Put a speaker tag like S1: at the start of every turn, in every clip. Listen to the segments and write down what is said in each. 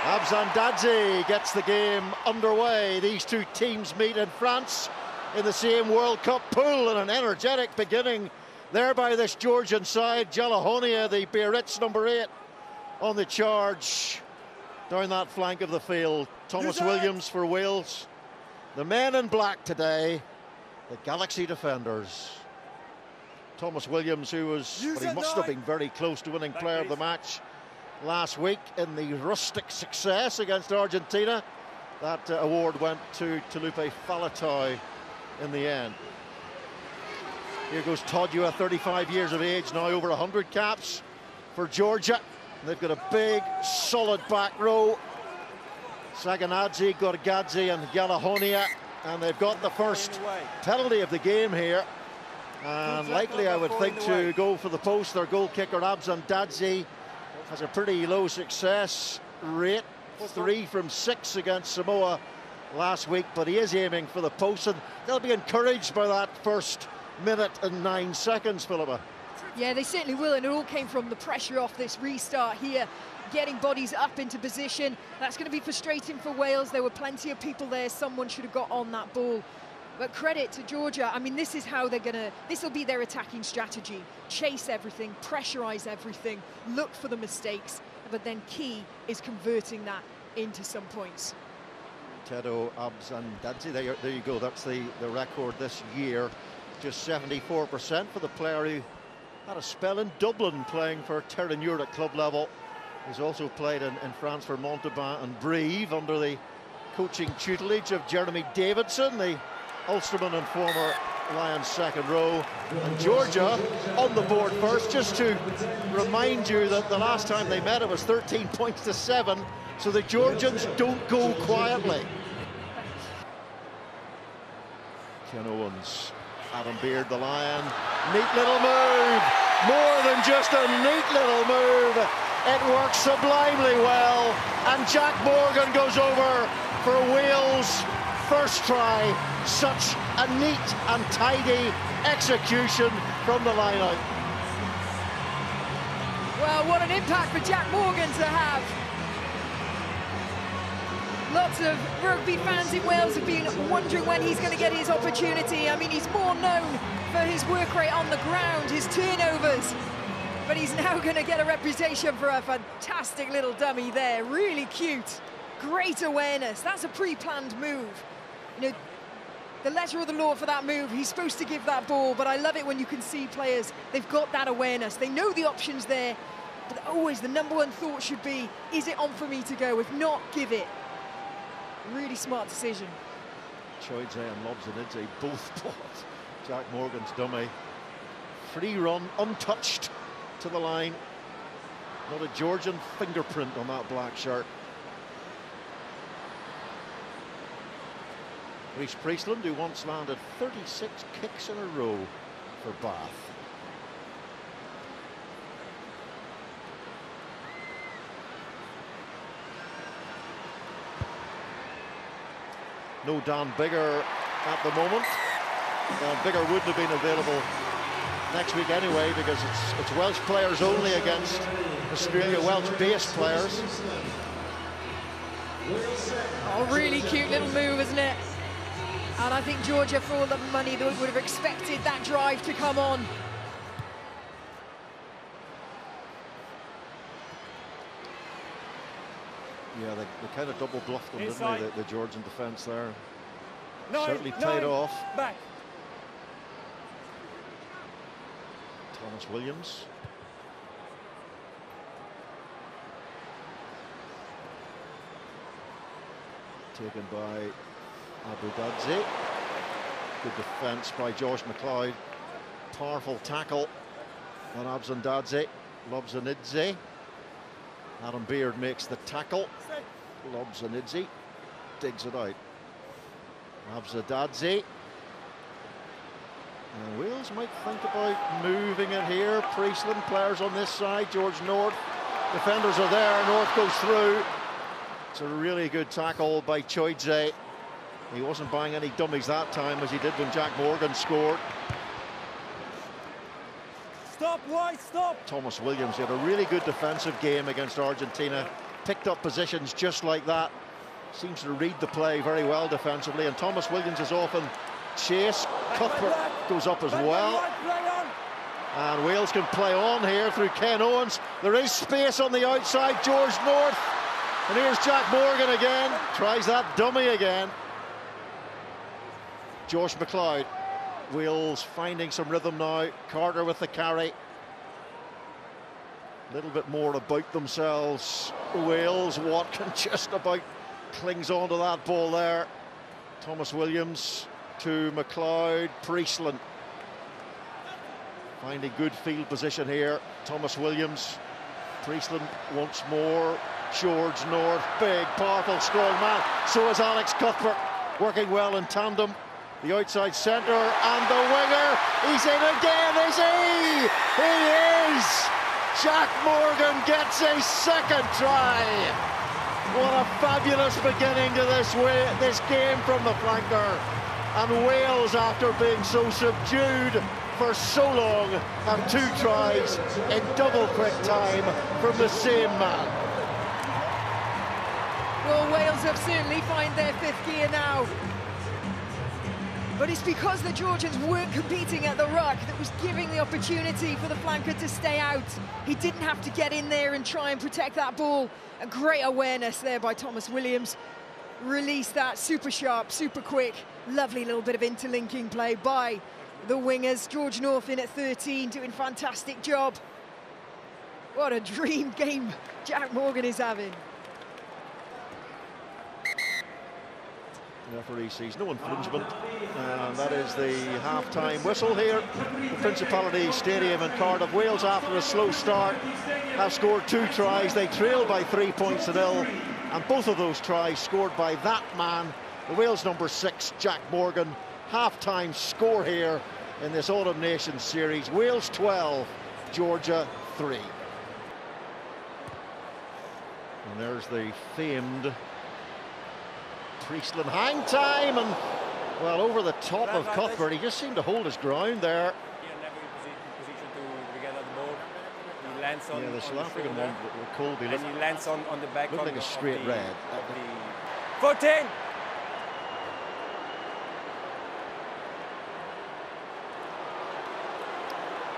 S1: Abzan gets the game underway. These two teams meet in France in the same World Cup pool, and an energetic beginning there by this Georgian side. Jalahonia, the Biarritz number 8, on the charge down that flank of the field. Thomas Williams for Wales. The men in black today, the Galaxy defenders. Thomas Williams, who was, but he must have been very close to winning player of the match last week in the rustic success against Argentina. That award went to Taulupe Faletau in the end. Here goes Todua, 35 years of age, now over 100 caps for Georgia. They've got a big, solid back row. Saganadze, Gorgadze and Jalahonia, and they've got the first penalty of the game here. And likely, I would think, to go for the post. Their goal kicker, Abzan has a pretty low success rate, 3 from 6 against Samoa last week, but he is aiming for the post, and they'll be encouraged by that first minute and 9 seconds, Philippa.
S2: Yeah, they certainly will, and it all came from the pressure off this restart here, getting bodies up into position. That's going to be frustrating for Wales. There were plenty of people there. Someone should have got on that ball. But credit to Georgia. I mean, this is how they're going to... This will be their attacking strategy. Chase everything, pressurize everything, look for the mistakes. But then key is converting that into some points.
S1: Tedo Abzan, there you go. That's the record this year. Just 74% for the player who had a spell in Dublin playing for Terenure at club level. He's also played in France for Montauban and Brive under the coaching tutelage of Jeremy Davidson, the Ulsterman and former Lions second row. And Georgia on the board first, just to remind you that the last time they met it was 13 points to 7, so the Georgians don't go quietly. Ken Owens, Adam Beard, the Lion, neat little move, more than just a neat little move, it works sublimely well, and Jack Morgan goes over for Wales' first try. Such a neat and tidy execution from the line-out.
S2: Well, what an impact for Jack Morgan to have. Lots of rugby fans in Wales have been wondering when he's going to get his opportunity. I mean, he's more known for his work rate on the ground, his turnovers, but he's now going to get a reputation for a fantastic little dummy there. Really cute, great awareness. That's a pre-planned move. You know, the letter of the law for that move, he's supposed to give that ball, but I love it when you can see players, they've got that awareness, they know the options there, but always the number one thought should be, is it on for me to go? If not, give it. Really smart decision.
S1: Choidze and Lobzanidze both bought Jack Morgan's dummy. Free run, untouched to the line. Not a Georgian fingerprint on that black shirt. Rhys Priestland, who once landed 36 kicks in a row for Bath. No Dan Biggar at the moment. Dan Biggar wouldn't have been available next week anyway, because it's Welsh players only against Australia, Welsh-based players.
S2: Oh, really cute little move, isn't it? And I think Georgia, for all the money, they would have expected that drive to come on.
S1: Yeah, they kind of double bluffed them, didn't they, the Georgian defence there. Certainly paid off.
S3: Back.
S1: Thomas Williams. Taken by Abudadze. Good defence by Josh McLeod. Powerful tackle on Abzandadze. Lobzanidze. Adam Beard makes the tackle. Lobzanidze digs it out. Abzadadze. And Wales might think about moving it here. Priestland, players on this side. George North. Defenders are there. North goes through. It's a really good tackle by Choidze. He wasn't buying any dummies that time, as he did when Jack Morgan scored.
S3: Stop, White, stop!
S1: Thomas Williams had a really good defensive game against Argentina, picked up positions just like that, seems to read the play very well defensively, and Thomas Williams is often chased. Cuthbert goes up as well. And Wales can play on here through Ken Owens. There is space on the outside, George North. And here's Jack Morgan again, tries that dummy again. Josh McLeod. Wales finding some rhythm now. Carter with the carry. A little bit more about themselves. Wales, Watkin just about clings on to that ball there. Thomas Williams to McLeod, Priestland. Finding good field position here. Thomas Williams, Priestland once more. George North, big, powerful, strong man. So is Alex Cuthbert, working well in tandem. The outside centre and the winger. He's in again, is he? He is! Jack Morgan gets a second try. What a fabulous beginning to this game from the flanker. And Wales, after being so subdued for so long, have 2 tries in double quick time from the same man.
S2: Well, Wales have certainly found their 5th gear now. But it's because the Georgians weren't competing at the ruck that was giving the opportunity for the flanker to stay out. He didn't have to get in there and try and protect that ball. A great awareness there by Thomas Williams. Released that super sharp, super quick. Lovely little bit of interlinking play by the wingers. George North in at 13, doing a fantastic job. What a dream game Jack Morgan is having.
S1: The referee sees no infringement, and that is the half-time whistle here. The Principality Stadium in Cardiff. Wales, after a slow start, have scored 2 tries. They trail by 3 points to 0, and both of those tries scored by that man, the Wales number 6, Jack Morgan. Half-time score here in this Autumn Nations series. Wales 12, Georgia 3. And there's the famed Priestland hang time, and well, over the top of Cuthbert. He just seemed to hold his ground there. Yeah, the South African one, Colby,
S3: and he lands on the back.
S1: Looked like a straight red.
S3: 14.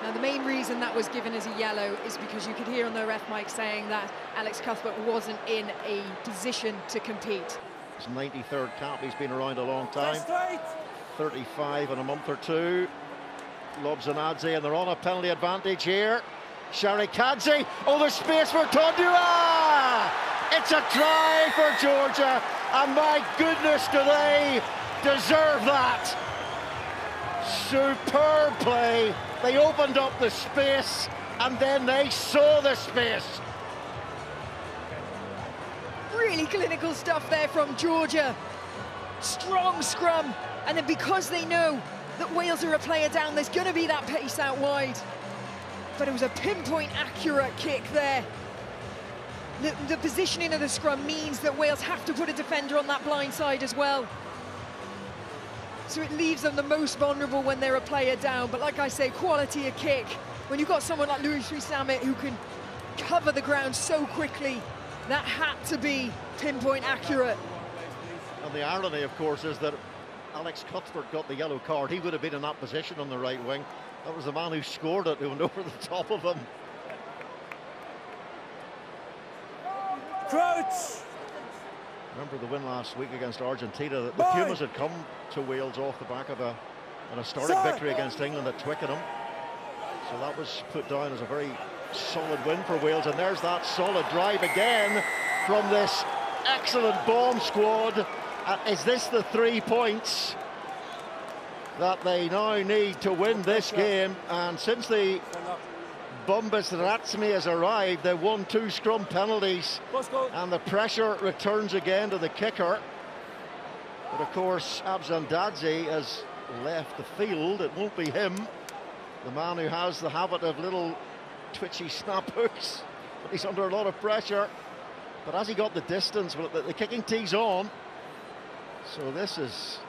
S2: Now, the main reason that was given as a yellow is because you could hear on the ref mic saying that Alex Cuthbert wasn't in a position to compete.
S1: His 93rd cap, he's been around a long time. 35 in a month or 2. Lobzanadze, and they're on a penalty advantage here. Sharikadze, oh, there's space for Tondua! It's a try for Georgia, and my goodness, do they deserve that. Superb play. They opened up the space, and then they saw the space.
S2: Really clinical stuff there from Georgia. Strong scrum, and then because they know that Wales are a player down, there's going to be that pace out wide. But it was a pinpoint accurate kick there. The positioning of the scrum means that Wales have to put a defender on that blind side as well. So it leaves them the most vulnerable when they're a player down. But like I say, quality of kick. When you've got someone like Louis Rees-Zammit who can cover the ground so quickly, that had to be pinpoint accurate.
S1: And the irony, of course, is that Alex Cuthbert got the yellow card. He would have been in that position on the right wing. That was the man who scored it, who went over the top of him.
S3: Crouch!
S1: Remember the win last week against Argentina. The Pumas had come to Wales off the back of an historic victory against England at Twickenham. So that was put down as a very solid win for Wales, and there's that solid drive again from this excellent bomb squad. Is this the 3 points that they now need to win this game? And since the Bombas Ratsmi has arrived, they've won 2 scrum penalties, and the pressure returns again to the kicker. But of course, Abzandadze has left the field. It won't be him, the man who has the habit of little twitchy snap hooks. But he's under a lot of pressure. But as he got the distance, the kicking tee's on. So it's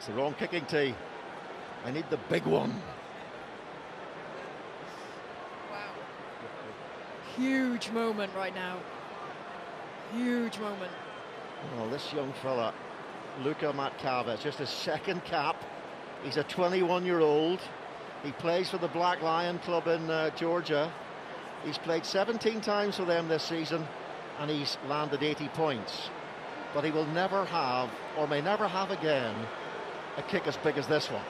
S1: the wrong kicking tee. I need the big one.
S2: huge moment right now. Huge moment.
S1: Well, this young fella, Luka Matkava, it's just his second cap. He's a 21-year-old. He plays for the Black Lion Club in Georgia. He's played 17 times for them this season, and he's landed 80 points. But he will never have, or may never have again, a kick as big as this one.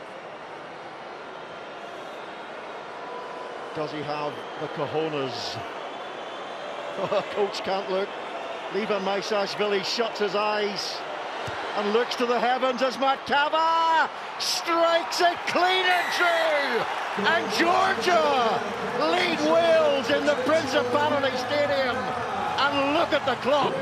S1: Does he have the cojones? Oh, coach can't look. Liva Maisashvili shuts his eyes and looks to the heavens as Matkava strikes it clean and true. And Georgia lead Wales in the Principality Stadium. And look at the clock.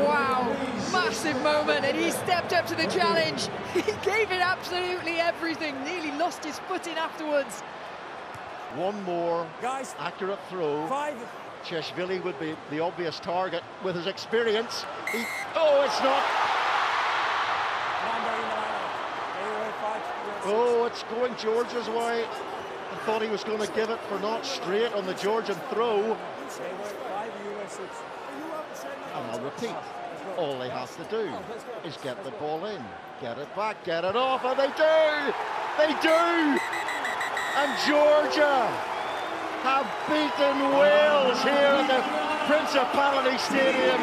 S2: Wow, massive moment, and he stepped up to the challenge. He gave it absolutely everything, nearly lost his footing afterwards.
S1: One more
S3: Guys,
S1: accurate throw.
S3: 5.
S1: Cheshvili would be the obvious target with his experience. Oh, it's not. Oh, it's going Georgia's way. I thought he was going to give it for not straight on the Georgian throw. And I'll repeat, all they have to do is get the ball in, get it back, get it off, and they do! They do! And Georgia have beaten Wales here at the Principality Stadium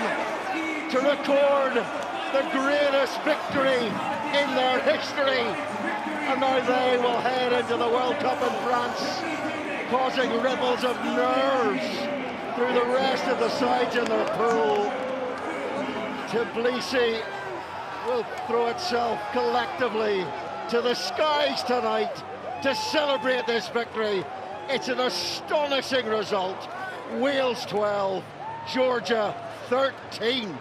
S1: to record the greatest victory in their history. And now they will head into the World Cup in France, causing ripples of nerves through the rest of the sides in their pool. Tbilisi will throw itself collectively to the skies tonight to celebrate this victory. It's an astonishing result. Wales 12, Georgia 13.